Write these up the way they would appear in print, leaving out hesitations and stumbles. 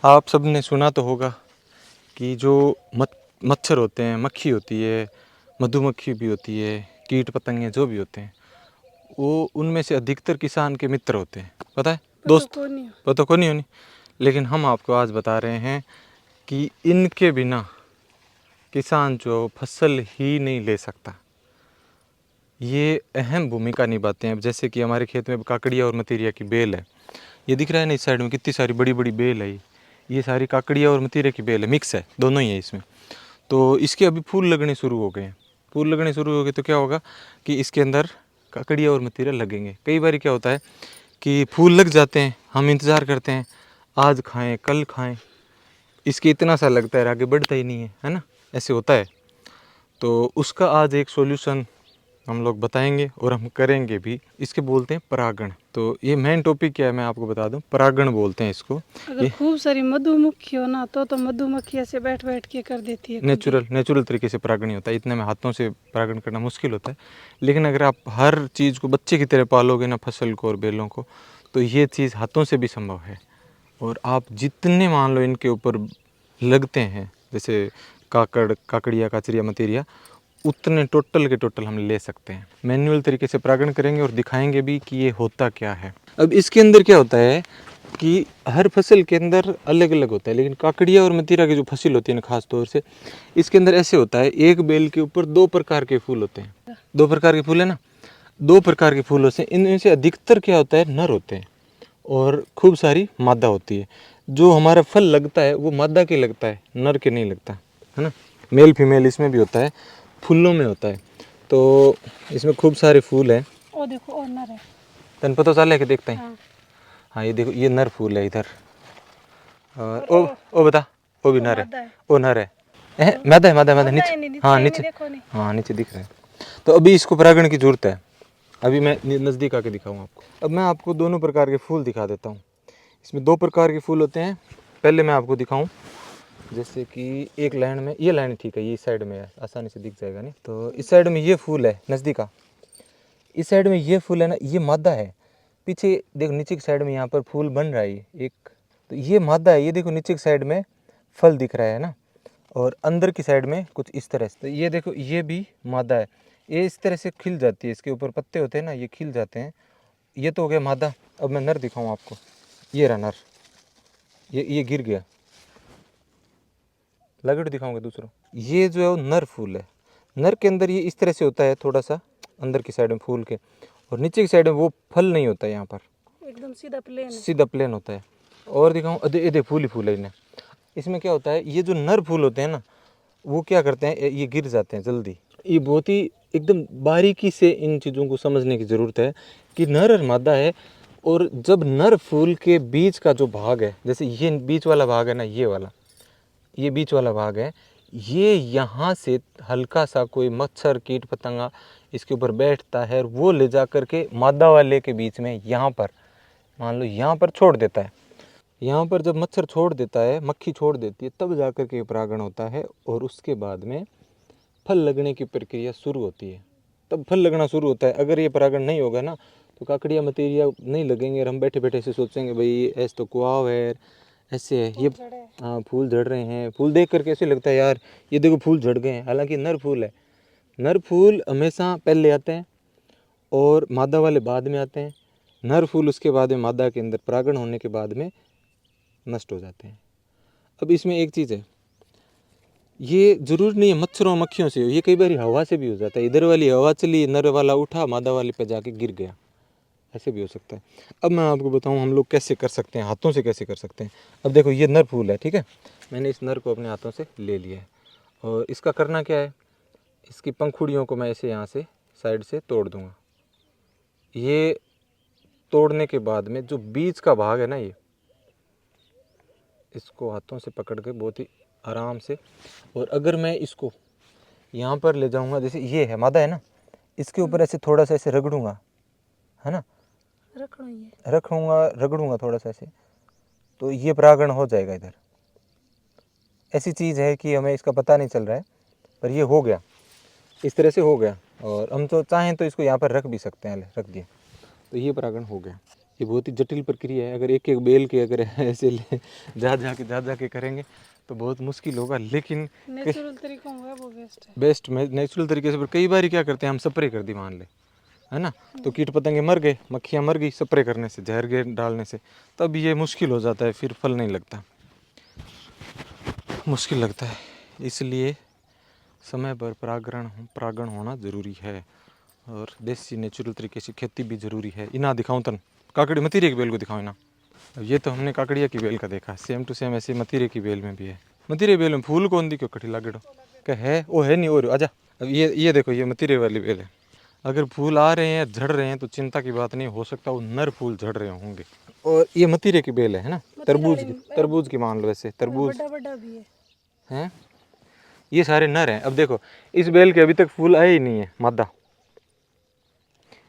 आप सब ने सुना तो होगा कि जो मच्छर होते हैं, मक्खी होती है, मधुमक्खी भी होती है, कीट पतंगे जो भी होते हैं, वो उनमें से अधिकतर किसान के मित्र होते हैं। पता है दोस्त? पता को नहीं होनी। लेकिन हम आपको आज बता रहे हैं कि इनके बिना किसान जो फसल ही नहीं ले सकता। ये अहम भूमिका निभाते हैं। जैसे कि हमारे खेत में काकड़िया और मतीरिया की बेल है, ये दिख रहा है ना, इस साइड में कितनी सारी बड़ी बड़ी बेल है। ये सारी काकड़िया और मतीरिया की बेल है, मिक्स है, दोनों ही है इसमें। तो इसके अभी फूल लगने शुरू हो गए हैं। फूल लगने शुरू हो गए तो क्या होगा कि इसके अंदर काकड़िया और मतीरिया लगेंगे। कई बार क्या होता है कि फूल लग जाते हैं, हम इंतज़ार करते हैं आज खाएं कल खाएं, इसके इतना सा लगता है आगे बढ़ता ही नहीं है ना, ऐसे होता है। तो उसका आज एक सॉल्यूशन हम लोग बताएंगे और हम करेंगे भी। इसके बोलते हैं परागण। तो ये मेन टॉपिक क्या है मैं आपको बता दूं, परागण बोलते हैं इसको। अगर खूब सारी मधुमक्खी हो ना तो मधुमक्खी ऐसे बैठ बैठ के कर देती है। नेचुरल तरीके से परागण होता है। इतने में हाथों से परागण करना मुश्किल होता है। लेकिन अगर आप हर चीज़ को बच्चे की तरह पालोगे ना, फसल को और बेलों को, तो ये चीज़ हाथों से भी संभव है। और आप जितने मान लो इनके ऊपर लगते हैं, जैसे काकड़िया काचरिया मतीरिया, उतने टोटल के टोटल हम ले सकते हैं। मैन्युअल तरीके से परागण करेंगे और दिखाएंगे भी कि ये होता क्या है। अब इसके अंदर क्या होता है कि हर फसल के अंदर अलग अलग होता है। लेकिन काकड़िया और मतीरा की जो फसल होती है ना, खास तौर से इसके अंदर ऐसे होता है, एक बेल के ऊपर 2 प्रकार के फूल होते हैं। 2 प्रकार के फूल है ना, 2 प्रकार के फूल होते हैं। इनमें से अधिकतर क्या होता है, नर होते हैं और खूब सारी मादा होती है। जो हमारा फल लगता है वो मादा के लगता है, नर के नहीं लगता है ना। मेल फीमेल इसमें भी होता है, फूलों में होता है। तो इसमें खूब सारे फूल हैं। ओ देखो, और नर है। तन पता चल है कि देखते हैं। हाँ। हाँ ये देखो, ये नर फूल है इधर। और ओ बता, वो भी नर है। वो नर है, मादा है, मादा नीचे। हाँ नीचे, हाँ नीचे दिख रहा है। तो अभी इसको परागण की जरूरत है। अभी मैं नज़दीक आके दिखाऊँ आपको। अब मैं आपको दोनों प्रकार के फूल दिखा देता हूँ। इसमें 2 प्रकार के फूल होते हैं। पहले मैं आपको दिखाऊं, जैसे कि एक लाइन में, ये लाइन ठीक है, ये इस साइड में है, आसानी से दिख जाएगा नहीं। तो इस साइड में ये फूल है, नज़दीक आ, इस साइड में ये फूल है ना, ये मादा है। पीछे देखो नीचे की साइड में यहाँ पर फूल बन रहा है एक, तो ये मादा है। ये देखो नीचे की साइड में फल दिख रहा है ना, और अंदर की साइड में कुछ इस तरह से। तो ये देखो, ये भी मादा है। ये इस तरह से खिल जाती है, इसके ऊपर पत्ते होते हैं ना, ये खिल जाते हैं। ये तो हो गया मादा। अब मैं नर दिखाऊँ आपको। ये रहा नर, ये गिर गया। लगड़ दिखाऊंगा दूसरा। ये जो है वो नर फूल है। नर के अंदर ये इस तरह से होता है, थोड़ा सा अंदर की साइड में फूल के, और नीचे की साइड में वो फल नहीं होता है, यहाँ पर एकदम सीधा प्लेन होता है। और दिखाऊँ, ये फूल ही फूल है इन्हें। इसमें क्या होता है, ये जो नर फूल होते हैं ना, वो क्या करते हैं, ये गिर जाते हैं जल्दी। ये बहुत ही एकदम बारीकी से इन चीज़ों को समझने की ज़रूरत है कि नर और मादा है। और जब नर फूल के बीच का जो भाग है, जैसे ये बीच वाला भाग है ना, ये बीच वाला भाग है, ये यहाँ से हल्का सा कोई मच्छर कीट पतंगा इसके ऊपर बैठता है, और वो ले जा कर के मादा वाले के बीच में यहाँ पर, मान लो यहाँ पर छोड़ देता है। यहाँ पर जब मच्छर छोड़ देता है, मक्खी छोड़ देती है, तब जा कर के परागण होता है। और उसके बाद में फल लगने की प्रक्रिया शुरू होती है, तब फल लगना शुरू होता है। अगर ये परागण नहीं होगा ना, तो काकड़िया मतीरिया नहीं लगेंगे, और हम बैठे बैठे ऐसे सोचेंगे भाई ऐसे तो कुआव है, ऐसे है ये। हाँ, फूल झड़ रहे हैं। फूल देख करके ऐसे लगता है यार ये देखो फूल झड़ गए हैं, हालांकि नर फूल है। नर फूल हमेशा पहले आते हैं और मादा वाले बाद में आते हैं। नर फूल उसके बाद में मादा के अंदर परागण होने के बाद में नष्ट हो जाते हैं। अब इसमें एक चीज़ है, ये जरूर नहीं है मच्छरों मक्खियों से, ये कई बार हवा से भी हो जाता है। इधर वाली हवा चली, नर वाला उठा, मादा वाले पे जाके गिर गया, ऐसे भी हो सकता है। अब मैं आपको बताऊं हम लोग कैसे कर सकते हैं, हाथों से कैसे कर सकते हैं। अब देखो ये नर फूल है, ठीक है, मैंने इस नर को अपने हाथों से ले लिया है। और इसका करना क्या है, इसकी पंखुड़ियों को मैं ऐसे यहाँ से साइड से तोड़ दूँगा। ये तोड़ने के बाद में जो बीच का भाग है ना, ये इसको हाथों से पकड़ के बहुत ही आराम से, और अगर मैं इसको यहाँ पर ले जाऊँगा, जैसे ये है मादा है ना, इसके ऊपर ऐसे थोड़ा सा ऐसे रगड़ूंगा, है ना, रगड़ूंगा थोड़ा सा ऐसे, तो ये परागण हो जाएगा इधर। ऐसी चीज़ है कि हमें इसका पता नहीं चल रहा है, पर ये हो गया, इस तरह से हो गया। और हम तो चाहें तो इसको यहाँ पर रख भी सकते हैं, रख दिया, तो ये परागण हो गया। ये बहुत ही जटिल प्रक्रिया है। अगर एक एक बेल के अगर ऐसे जा जा के करेंगे तो बहुत मुश्किल होगा, लेकिन नेचुरल तरीका हुआ वो बेस्ट है। बेस्ट में नेचुरल तरीके से। पर कई बार क्या करते हैं हम, स्प्रे कर दी मान ले, है ना, तो कीट पतंगे मर गए, मक्खियाँ मर गई स्प्रे करने से, जहर गे डालने से, तब ये मुश्किल हो जाता है, फिर फल नहीं लगता, मुश्किल लगता है। इसलिए समय पर परागण होना ज़रूरी है, और देसी नेचुरल तरीके से खेती भी ज़रूरी है। इना दिखाऊं तन काकड़ी मतीरे की बेल को दिखाऊं ना। अब ये तो हमने काकड़िया की बेल का देखा, सेम टू सेम ऐसे मतीरे की बेल में भी है। मतीरे बेल में फूल कौन दी क्यों कटी लागेड़ो क्या है, वो है नहीं और आजा। अब ये देखो, ये मतीरे वाली बेल है। अगर फूल आ रहे हैं, झड़ रहे हैं, तो चिंता की बात नहीं, हो सकता वो नर फूल झड़ रहे होंगे। और ये मतीरे की बेल है ना, तरबूज की मान लो, वैसे तरबूज बड़ा भी है। ये सारे नर हैं। अब देखो इस बेल के अभी तक फूल आए ही नहीं है मादा,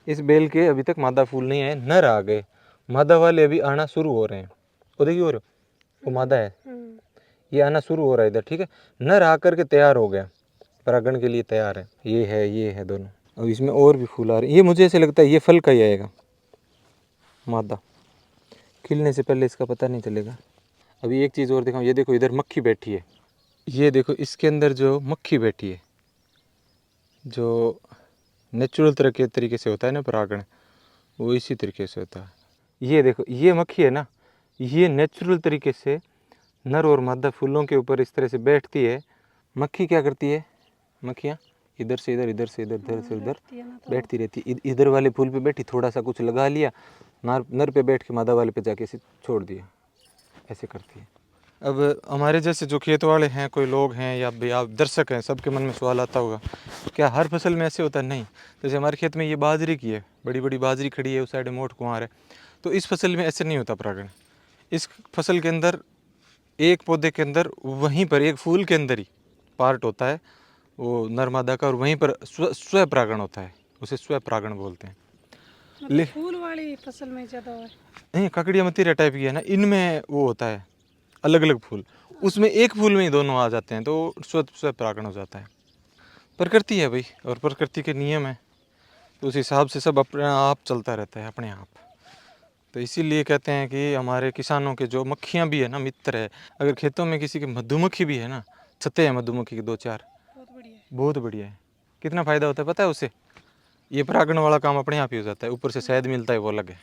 इस बेल के अभी तक मादा फूल नहीं आए, नर आ गए, मादा वाले अभी आना शुरू हो रहे हैं। वो देखिए और वो मादा है, ये आना शुरू हो रहा है इधर, ठीक है। नर आकर के तैयार हो गया, परागण के लिए तैयार है। ये है दोनों। अब इसमें और भी फूल आ रहे हैं। ये मुझे ऐसे लगता है ये फल का ही आएगा, मादा खिलने से पहले इसका पता नहीं चलेगा। अभी एक चीज़ और दिखाऊं, ये देखो इधर मक्खी बैठी है, ये देखो इसके अंदर जो मक्खी बैठी है, जो नेचुरल तरीके से होता है ना परागण, वो इसी तरीके से होता है। ये देखो ये मक्खी है ना, ये नेचुरल तरीके से नर और मादा फूलों के ऊपर इस तरह से बैठती है। मक्खी क्या करती है, मक्खियाँ इधर से इधर, इधर से इधर, इधर से उधर बैठती रहती। इधर वाले फूल पे बैठी, थोड़ा सा कुछ लगा लिया, नर पे बैठ के मादा वाले पे जाके इसे छोड़ दिया, ऐसे करती है। अब हमारे जैसे जो खेत वाले हैं, कोई लोग हैं या भी आप दर्शक हैं, सबके मन में सवाल आता होगा, क्या हर फसल में ऐसे होता है? नहीं। जैसे हमारे खेत में ये बाजरी की है, बड़ी बड़ी बाजरी खड़ी है, उस साइड में मोट कुंवार है, तो इस फसल में ऐसे नहीं होता परागण। इस फसल के अंदर, एक पौधे के अंदर, वहीं पर एक फूल के अंदर ही पार्ट होता है वो नर मादा का, और वहीं पर स्व परागण होता है, उसे स्व परागण बोलते हैं। मतलब फूल वाली फसल में ज़्यादा है नहीं, काकड़िया मतीरा टाइप की है ना, इनमें वो होता है अलग अलग फूल, उसमें एक फूल में ही दोनों आ जाते हैं, तो स्व परागण हो जाता है। प्रकृति है भाई, और प्रकृति के नियम है, तो उस हिसाब से सब अपने आप चलता रहता है, अपने आप। तो इसीलिए कहते हैं कि हमारे किसानों के जो मक्खियाँ भी है ना, मित्र है। अगर खेतों में किसी के मधुमक्खी भी है ना, छत्ते हैं मधुमक्खी के 2-4, बहुत बढ़िया है। कितना फ़ायदा होता है पता है उससे? ये परागण वाला काम अपने आप ही हो जाता है, ऊपर से शहद मिलता है, वो अलग है,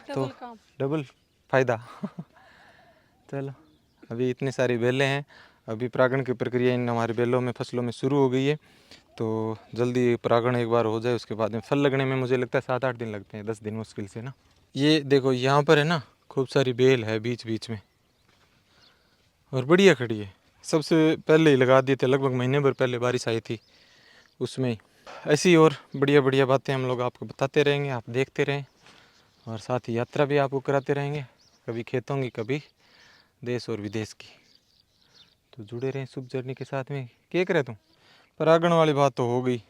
तो डबल फ़ायदा। चलो, अभी इतनी सारी बेलें हैं, अभी परागण की प्रक्रिया इन हमारे बेलों में, फसलों में शुरू हो गई है। तो जल्दी परागण एक बार हो जाए, उसके बाद में फल लगने में मुझे लगता है 7-8 दिन लगते हैं, 10 दिन मुश्किल से ना। ये देखो यहाँ पर है ना, खूब सारी बेल है बीच बीच में, और बढ़िया खड़ी है। सबसे पहले ही लगा दिए थे, लगभग महीने भर पहले बारिश आई थी उसमें। ऐसी और बढ़िया बढ़िया बातें हम लोग आपको बताते रहेंगे, आप देखते रहें, और साथ ही यात्रा भी आपको कराते रहेंगे, कभी खेतों की, कभी देश और विदेश की। तो जुड़े रहें शुभ जर्नी के साथ में। क्या करे तुम? परागण वाली बात तो हो गई।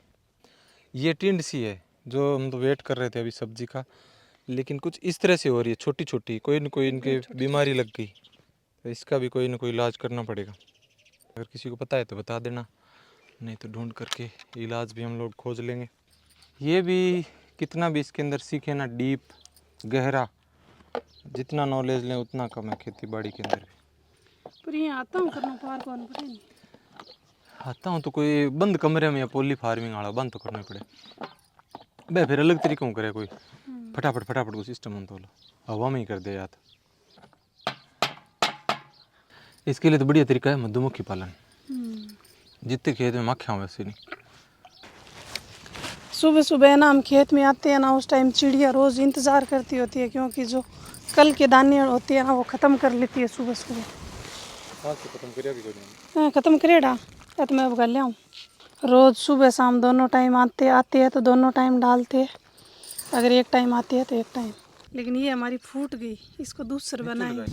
ये टिंड सी है जो हम तो वेट कर रहे थे अभी सब्जी का, लेकिन कुछ इस तरह से हो रही है, छोटी छोटी, कोई न कोई इनके बीमारी लग गई, तो इसका भी कोई ना कोई इलाज करना पड़ेगा। अगर किसी को पता है तो बता देना, नहीं तो ढूंढ करके इलाज भी हम लोग खोज लेंगे। ये भी कितना भी इसके अंदर सीखे ना, डीप गहरा, जितना नॉलेज लें उतना कम है खेती बाड़ी के अंदर भी। पर ये आता हूँ करना पार कौन पड़े नहीं आता हूँ तो कोई बंद कमरे में या पोली फार्मिंग वाला बंद तो करना ही पड़े बे, फिर अलग तरीका हूँ करे कोई फटाफट को सिस्टम हम तो हवा में ही कर दे यार। इसके लिए तो बढ़िया तरीका है मधुमक्खी पालन, जितने खेत में मक्खियाँ वैसे नहीं। सुबह सुबह ना हम खेत में आते हैं ना, उस टाइम चिड़िया रोज़ इंतज़ार करती होती है, क्योंकि जो कल के दाने होते हैं ना वो ख़त्म कर लेती है सुबह सुबह। ख़त्म करेड़ा तो मैं अब कर लिया हूँ। रोज़ सुबह शाम दोनों टाइम आते हैं तो दोनों टाइम डालते हैं, अगर एक टाइम आती है तो एक टाइम। लेकिन ये हमारी फूट गई, इसको दूसर बनाए।